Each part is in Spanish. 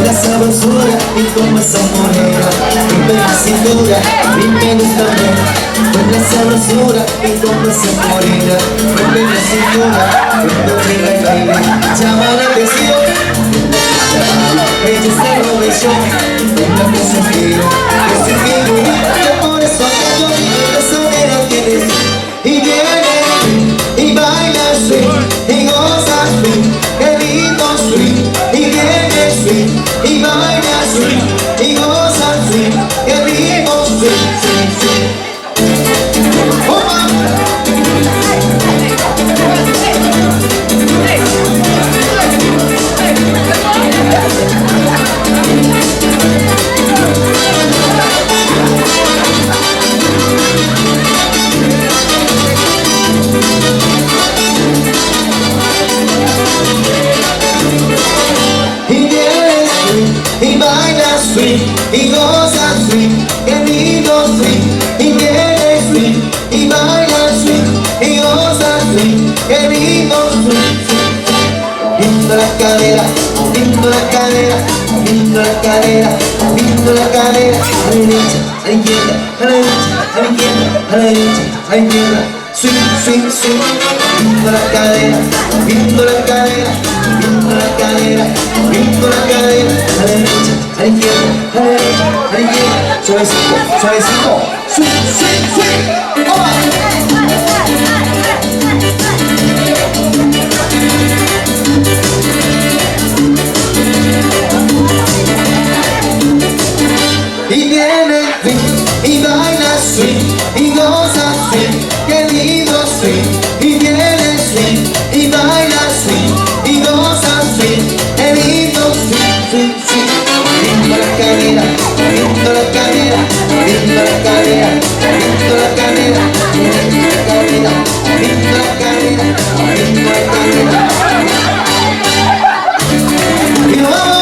La sabrosura y como esa morena rompe la cintura, y me gusta ver. Con la sabrosura y como esa morena rompe la cintura, cuando venga el baile llama la atención. Ella se lo besó, es la que se quiere, es su figurita, que por eso yo esa manera tiene. Y viene y baila sweet, y goza sweet, qué lindo sweet. Y viene sweet, y baila sweet, y goza sweet, qué lindo sweet, sweet, sweet. Y baila sweet, y goza sweet, qué lindo sweet. Y viene sweet, y baila sweet, y goza sweet, qué lindo sweet, sweet. Moviendo la cadera, moviendo la cadera, moviendo la cadera, moviendo la cadera. A la derecha, a la izquierda, a la derecha, a la izquierda, a la derecha, a la izquierda. Sweet, sweet, sweet. Moviendo la cadera, moviendo la cadera, moviendo la cadera, moviendo la cadera. A la derecha, a la izquierda, a la derecha, a la izquierda. Suavecito, suavecito. Sweet, sweet, sweet. ¡Oh! Y viene sweet, y baila sweet, y goza sweet, qué lindo sweet. Y viene sweet, y baila sweet, y goza sweet, qué lindo sweet, sweet, sweet. Moviendo la cadera, moviendo la cadera, moviendo la cadera, moviendo la cadera, moviendo la cadera, moviendo la cadera, moviendo la cadera. Y nos vamos.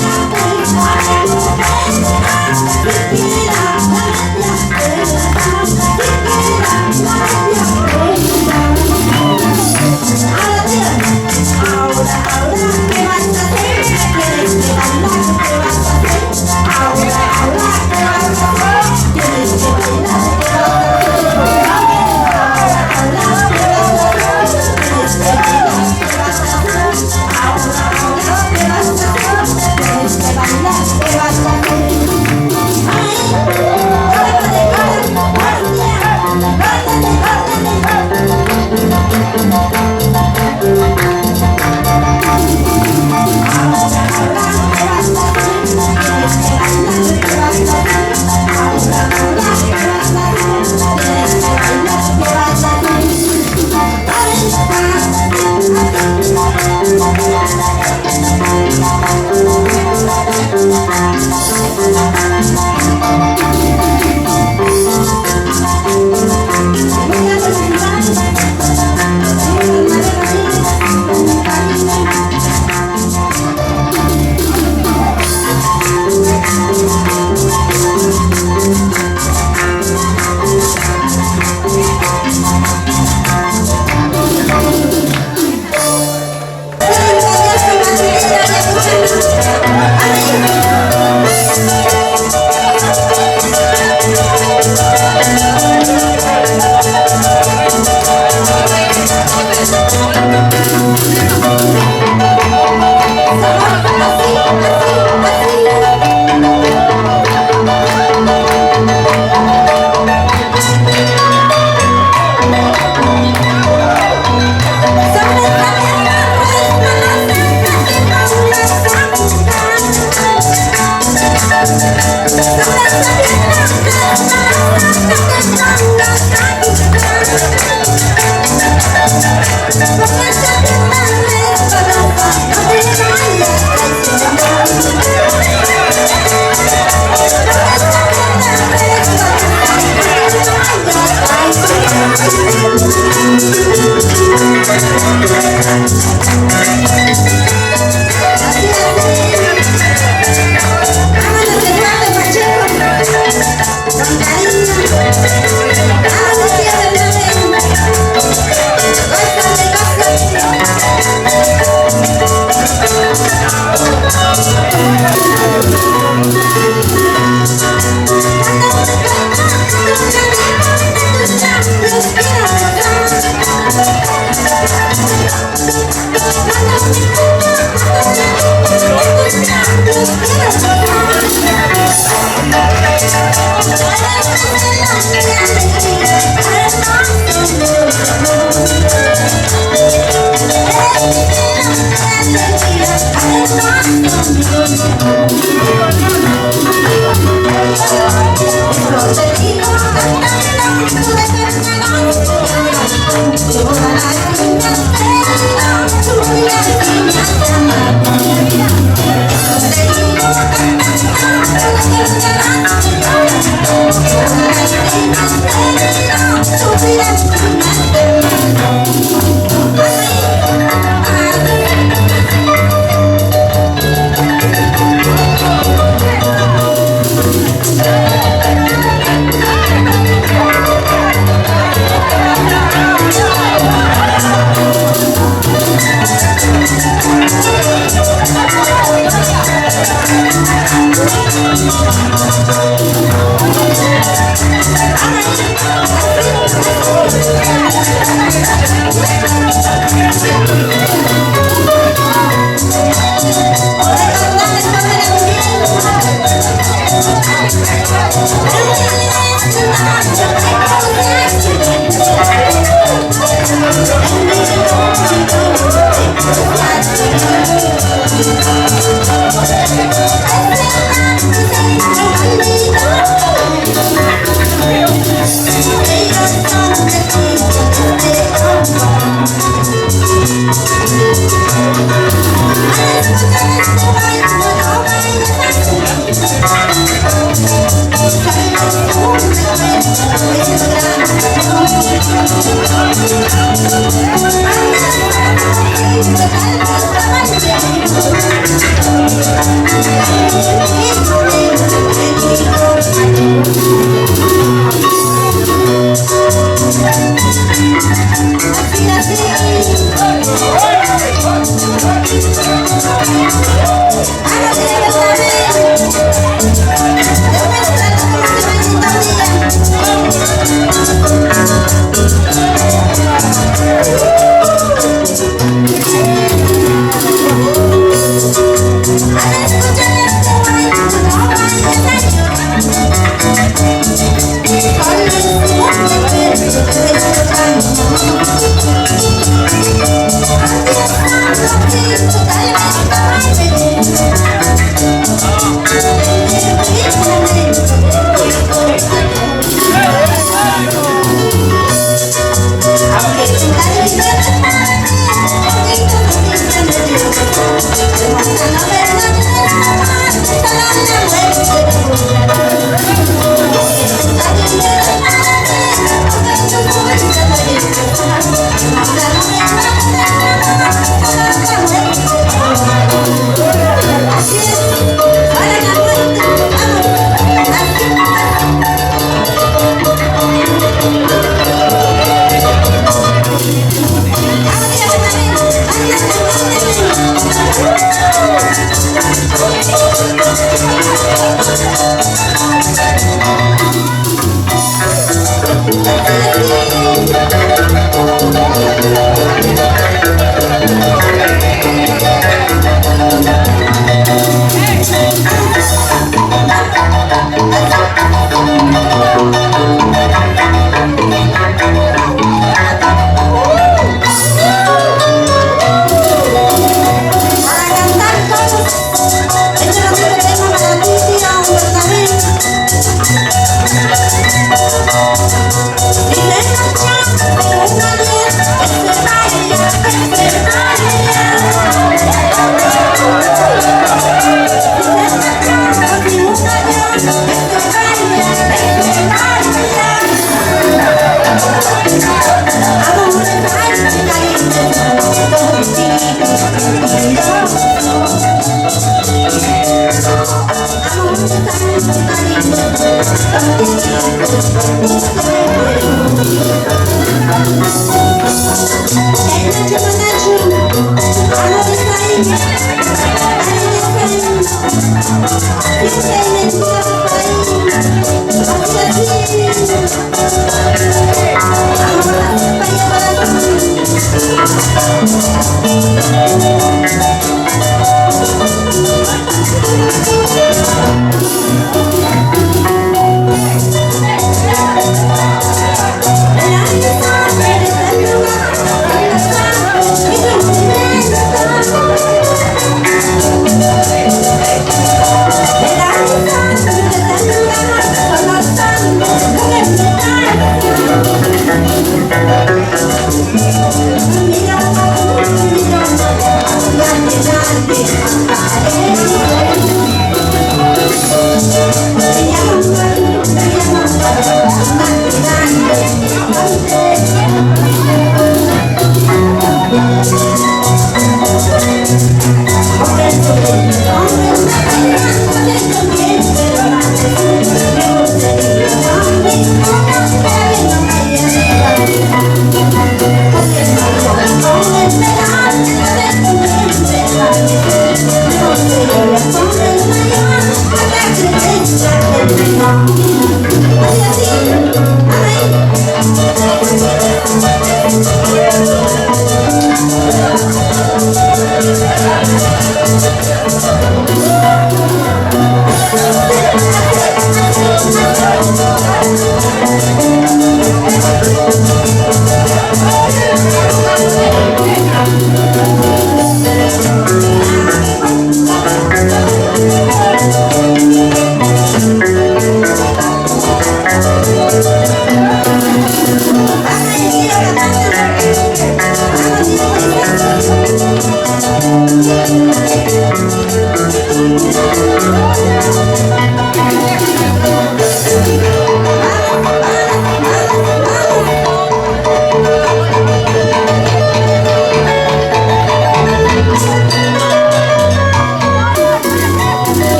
Yeah.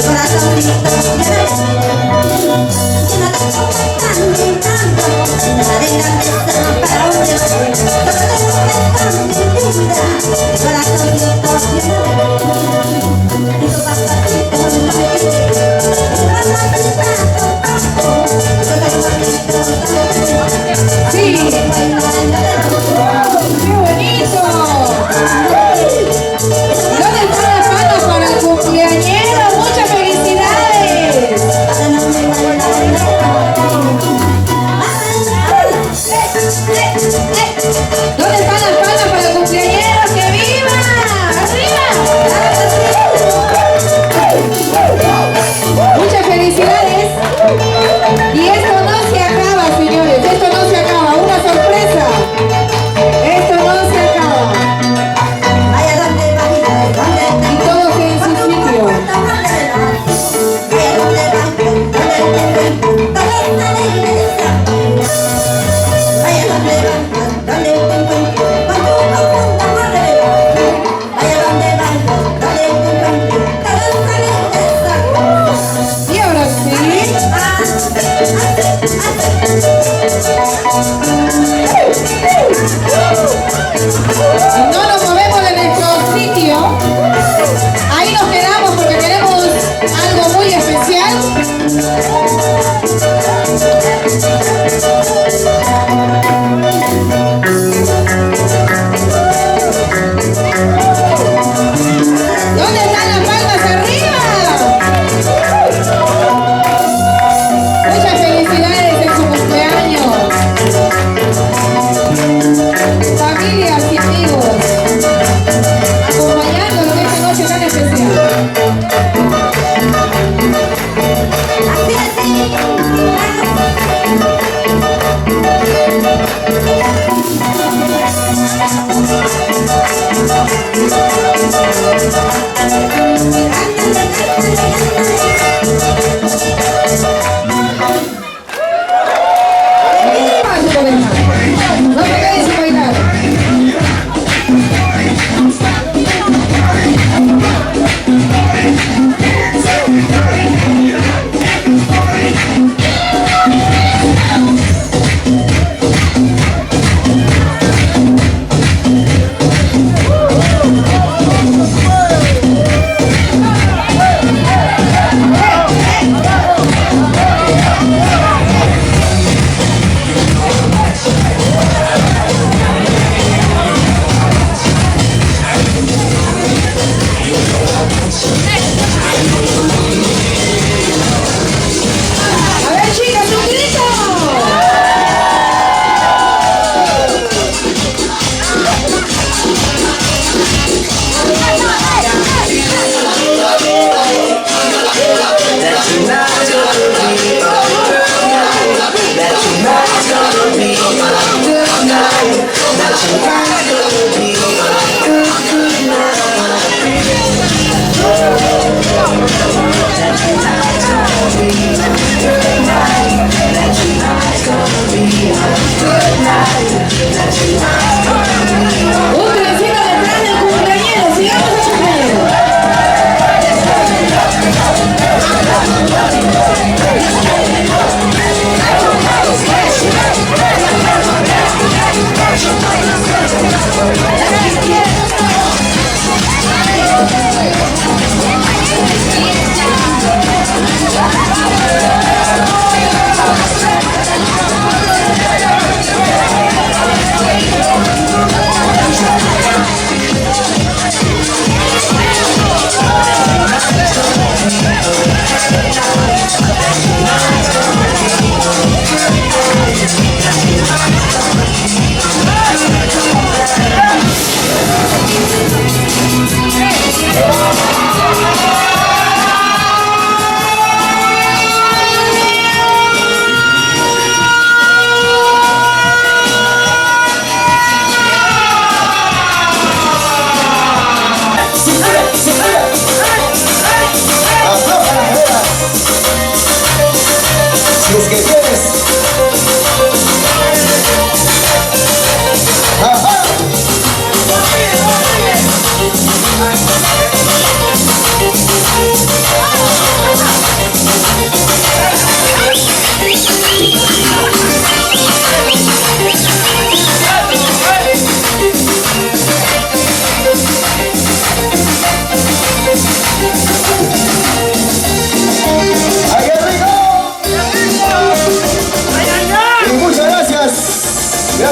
Corazón,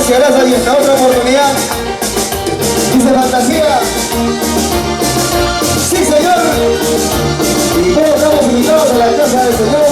Gracias y hasta otra oportunidad. Dice Fantasía. Sí, señor. Y todos estamos invitados a la casa del Señor.